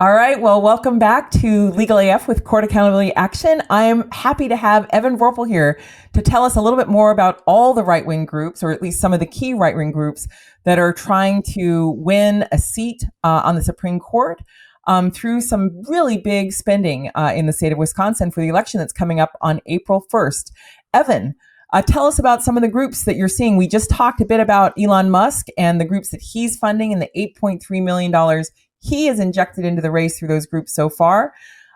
All right. Well, welcome back to Legal AF with Court Accountability Action. I am happy to have Evan Vorpahl here to tell us a little bit more about all the right-wing groups, or at least some of the key right-wing groups that are trying to win a seat on the Supreme Court through some really big spending in the state of Wisconsin for the election that's coming up on April 1st. Evan, tell us about some of the groups that you're seeing. We just talked a bit about Elon Musk and the groups that he's funding and the $8.3 million he has injected into the race through those groups so far.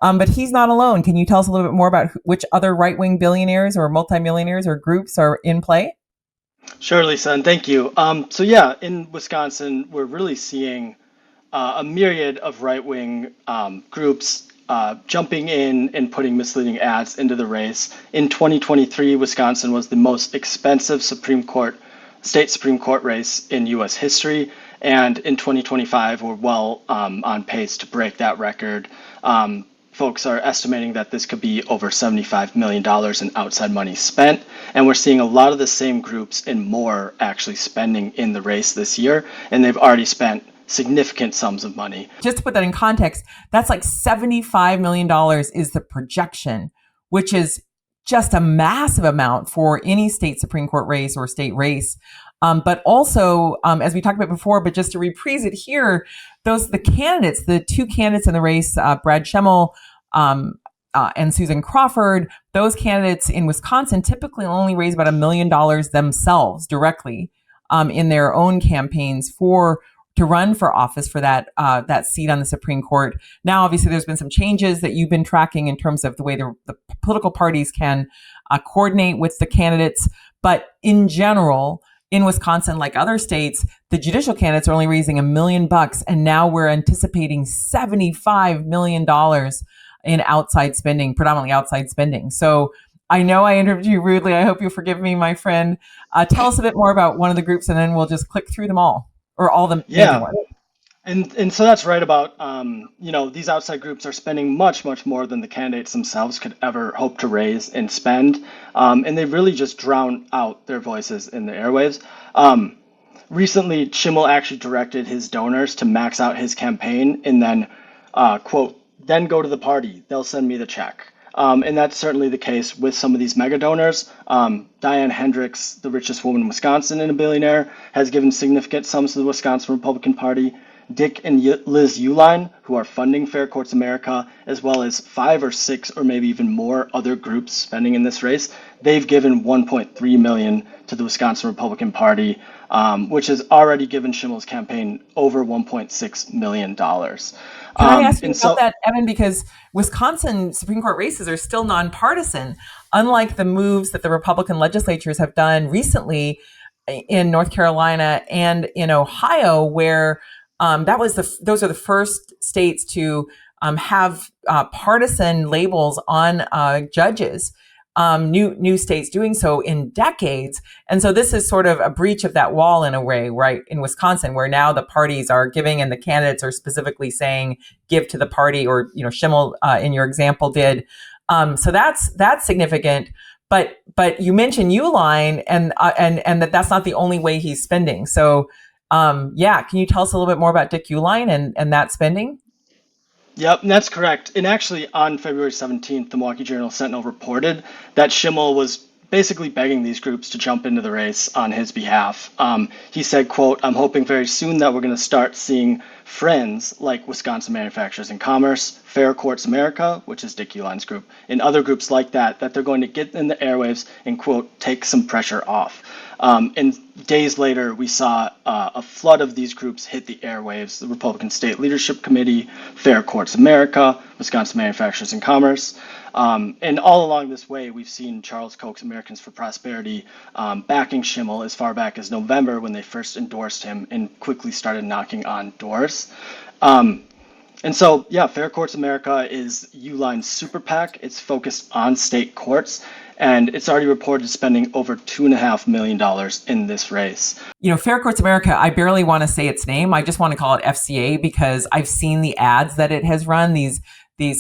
But he's not alone. Can you tell us a little bit more about which other right-wing billionaires or multimillionaires or groups are in play? Sure, Lisa, and thank you. In Wisconsin, we're really seeing a myriad of right-wing groups jumping in and putting misleading ads into the race. In 2023, Wisconsin was the most expensive state Supreme Court race in U.S. history. And in 2025, we're well on pace to break that record. Folks are estimating that this could be over $75 million in outside money spent. And we're seeing a lot of the same groups and more actually spending in the race this year. And they've already spent significant sums of money. Just to put that in context, that's like $75 million is the projection, which is just a massive amount for any state Supreme Court race or state race. But also, as we talked about before, but just to reprise it here, the two candidates in the race, Brad Schemmel and Susan Crawford, those candidates in Wisconsin typically only raise about $1 million themselves directly in their own campaigns to run for office for that seat on the Supreme Court. Now, obviously, there's been some changes that you've been tracking in terms of the way the political parties can coordinate with the candidates. But in general, in Wisconsin, like other states, the judicial candidates are only raising $1 million, and now we're anticipating $75 million in outside spending, predominantly outside spending. So I know I interrupted you rudely. I hope you'll forgive me, my friend. Tell us a bit more about one of the groups, and then we'll just click through them all, or all of them. Yeah. And so that's right about, these outside groups are spending much, much more than the candidates themselves could ever hope to raise and spend. And they really just drown out their voices in the airwaves. Recently, Schemmel actually directed his donors to max out his campaign and then, quote, then go to the party. They'll send me the check. And that's certainly the case with some of these mega donors. Diane Hendricks, the richest woman in Wisconsin and a billionaire, has given significant sums to the Wisconsin Republican Party. Dick and Liz Uihlein, who are funding Fair Courts America, as well as 5 or 6 or maybe even more other groups spending in this race, they've given $1.3 million to the Wisconsin Republican Party, which has already given Schimmel's campaign over $1.6 million. Can I ask you about that, Evan? Because Wisconsin Supreme Court races are still nonpartisan, unlike the moves that the Republican legislatures have done recently in North Carolina and in Ohio, where those are the first states to have partisan labels on judges. New states doing so in decades. And so this is sort of a breach of that wall in a way, right, in Wisconsin, where now the parties are giving and the candidates are specifically saying give to the party, or Schemmel in your example did. So that's significant. But you mentioned Uihlein and that's not the only way he's spending. So can you tell us a little bit more about Dick Uihlein and that spending? Yep, and that's correct. And actually, on February 17th, the Milwaukee Journal-Sentinel reported that Schemmel was basically begging these groups to jump into the race on his behalf. He said, quote, I'm hoping very soon that we're going to start seeing friends like Wisconsin Manufacturers and Commerce, Fair Courts America, which is Dick Uihlein's group, and other groups like that they're going to get in the airwaves and, quote, take some pressure off. And days later, we saw a flood of these groups hit the airwaves: the Republican State Leadership Committee, Fair Courts America, Wisconsin Manufacturers and Commerce. And all along this way, we've seen Charles Koch's Americans for Prosperity backing Schemmel as far back as November, when they first endorsed him and quickly started knocking on doors. Fair Courts America is Uihlein's super PAC. It's focused on state courts, and it's already reported spending over $2.5 million in this race. Fair Courts America, I barely want to say its name. I just want to call it FCA because I've seen the ads that it has run, these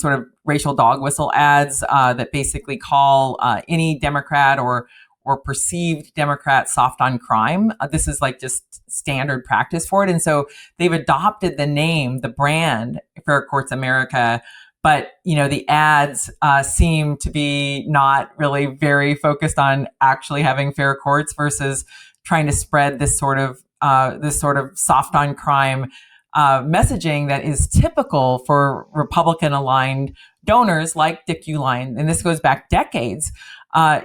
sort of racial dog whistle ads that basically call any Democrat or or perceived Democrat soft on crime. This is like just standard practice for it. And so they've adopted the name, the brand, Fair Courts America. But, the ads seem to be not really very focused on actually having fair courts versus trying to spread this sort of soft on crime messaging that is typical for Republican aligned donors like Dick Uihlein. And this goes back decades, to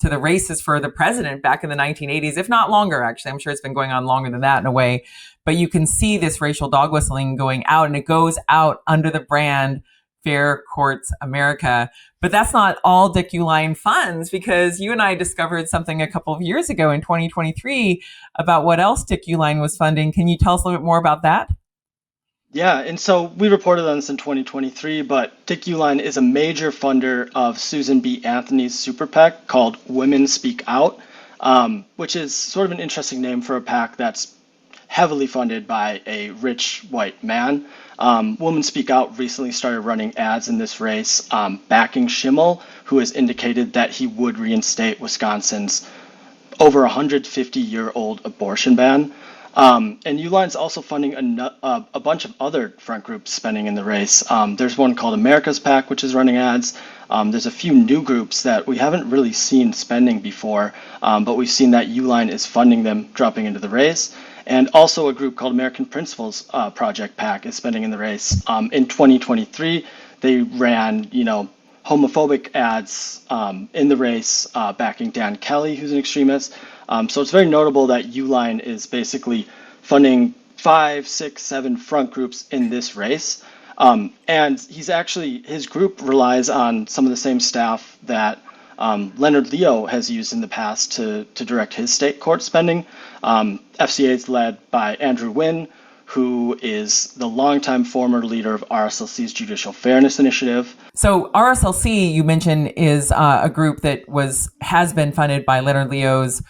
the races for the president back in the 1980s, if not longer, actually. I'm sure it's been going on longer than that in a way. But you can see this racial dog whistling going out, and it goes out under the brand Fair Courts America. But that's not all Dick Uihlein funds, because you and I discovered something a couple of years ago in 2023 about what else Dick Uihlein was funding. Can you tell us a little bit more about that? Yeah, and so we reported on this in 2023, but Dick Uihlein is a major funder of Susan B. Anthony's super PAC called Women Speak Out, which is sort of an interesting name for a PAC that's heavily funded by a rich white man. Women Speak Out recently started running ads in this race, backing Schimmel, who has indicated that he would reinstate Wisconsin's over 150-year-old abortion ban. And Uihlein's also funding a bunch of other front groups spending in the race. There's one called America's PAC, which is running ads. There's a few new groups that we haven't really seen spending before, but we've seen that Uihlein is funding them dropping into the race. And also a group called American Principles Project PAC is spending in the race. In 2023, they ran, homophobic ads in the race, backing Dan Kelly, who's an extremist. So it's very notable that Uihlein is basically funding 5, 6, 7 front groups in this race. And his group relies on some of the same staff that Leonard Leo has used in the past to direct his state court spending. FCA is led by Andrew Wynn, who is the longtime former leader of RSLC's Judicial Fairness Initiative. So RSLC, you mentioned, is a group that has been funded by Leonard Leo's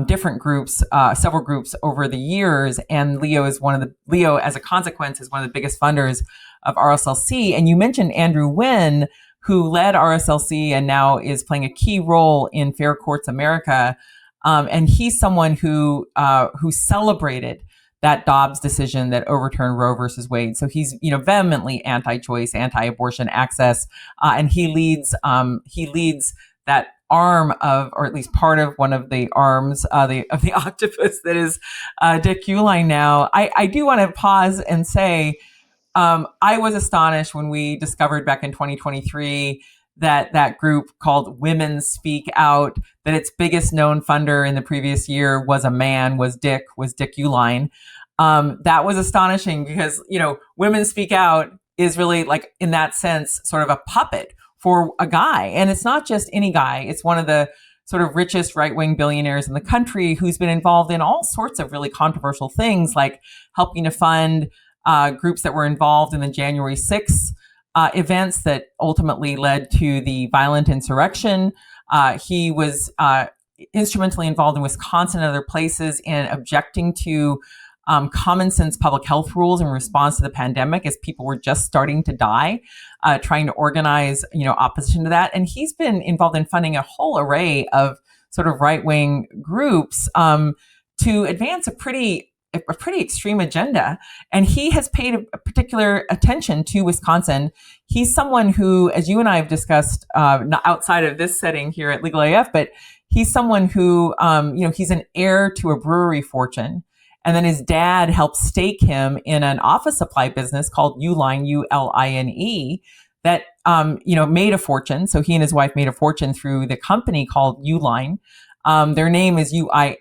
different groups, several groups over the years, and Leo, as a consequence, is one of the biggest funders of RSLC. And you mentioned Andrew Wynn, who led RSLC and now is playing a key role in Fair Courts America, and he's someone who celebrated that Dobbs decision that overturned Roe versus Wade. So he's vehemently anti-choice, anti-abortion access, and he leads that arm of, or at least part of one of the arms of the octopus that is Dick Uihlein now. I do want to pause and say I was astonished when we discovered back in 2023 that group called Women Speak Out, that its biggest known funder in the previous year was Dick Uihlein. That was astonishing because, Women Speak Out is really, like, in that sense, sort of a puppet for a guy. And it's not just any guy. It's one of the sort of richest right-wing billionaires in the country who's been involved in all sorts of really controversial things, like helping to fund groups that were involved in the January 6th events that ultimately led to the violent insurrection. He was instrumentally involved in Wisconsin and other places in objecting to common sense public health rules in response to the pandemic as people were just starting to die, trying to organize, opposition to that. And he's been involved in funding a whole array of sort of right-wing groups to advance a pretty extreme agenda. And he has paid a particular attention to Wisconsin. He's someone who, as you and I have discussed, not outside of this setting here at Legal AF, but he's someone who, he's an heir to a brewery fortune. And then his dad helped stake him in an office supply business called Uihlein, Uline, that, made a fortune. So he and his wife made a fortune through the company called Uihlein. Their name is Uihlein,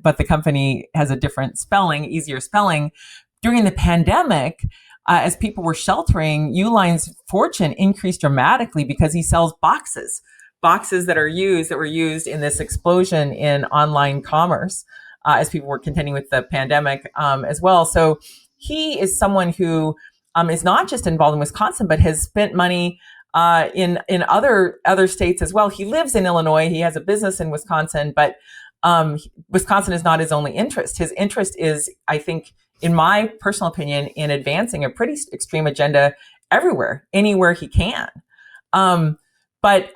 but the company has a different spelling, easier spelling. During the pandemic, as people were sheltering, Uihlein's fortune increased dramatically because he sells boxes that were used in this explosion in online commerce as people were contending with the pandemic as well. So he is someone who is not just involved in Wisconsin, but has spent money in other states as well. He lives in Illinois. He has a business in Wisconsin, but Wisconsin is not his only interest. His interest is, I think, in my personal opinion, in advancing a pretty extreme agenda everywhere, anywhere he can. But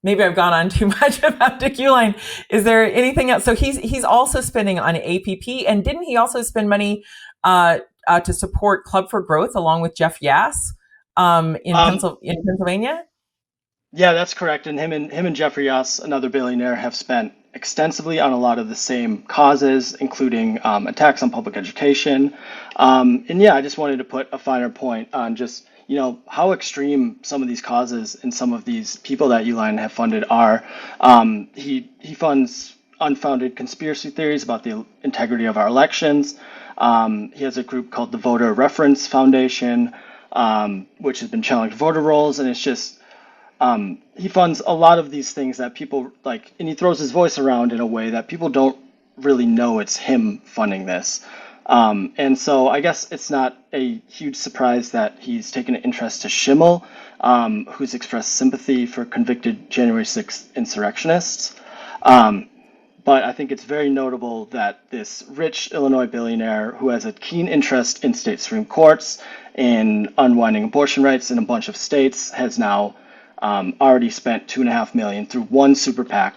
maybe I've gone on too much about Dick Uihlein. Is there anything else? So he's also spending on APP, and didn't he also spend money to support Club for Growth along with Jeff Yass in Pennsylvania? Yeah, that's correct. And him and Jeff Yass, another billionaire, have spent extensively on a lot of the same causes, including attacks on public education. And yeah, I just wanted to put a finer point on just how extreme some of these causes and some of these people that Uihlein have funded are. He funds unfounded conspiracy theories about the integrity of our elections. He has a group called the Voter Reference Foundation, which has been challenging voter rolls, and it's just he funds a lot of these things that people like, and he throws his voice around in a way that people don't really know it's him funding this. And so I guess it's not a huge surprise that he's taken an interest to Schimmel, who's expressed sympathy for convicted January 6th insurrectionists. But I think it's very notable that this rich Illinois billionaire who has a keen interest in state Supreme Courts, in unwinding abortion rights in a bunch of states, has now already spent $2.5 million through one super PAC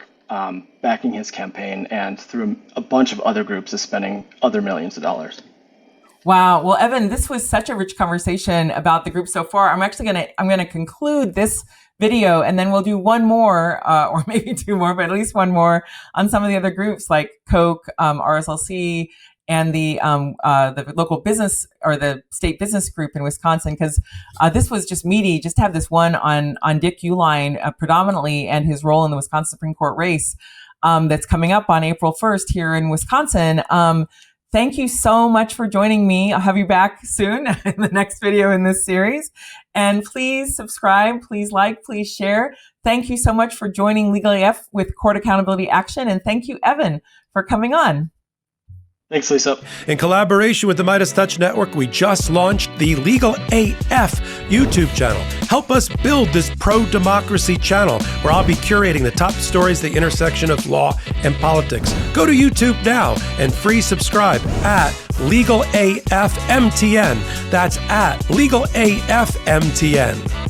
backing his campaign, and through a bunch of other groups is spending other millions of dollars. Wow. Well, Evan, this was such a rich conversation about the group so far. I'm gonna conclude this video, and then we'll do one more, or maybe two more, but at least one more on some of the other groups like Koch, RSLC, and the local business or the state business group in Wisconsin, because this was just meaty. Just to have this one on Dick Uihlein predominantly, and his role in the Wisconsin Supreme Court race that's coming up on April 1st here in Wisconsin. Thank you so much for joining me. I'll have you back soon in the next video in this series. And please subscribe, please like, please share. Thank you so much for joining Legal AF with Court Accountability Action. And thank you, Evan, for coming on. Thanks, Lisa. In collaboration with the Midas Touch Network, we just launched the Legal AF YouTube channel. Help us build this pro-democracy channel where I'll be curating the top stories at the intersection of law and politics. Go to YouTube now and free subscribe at Legal AF MTN. That's at Legal AF MTN.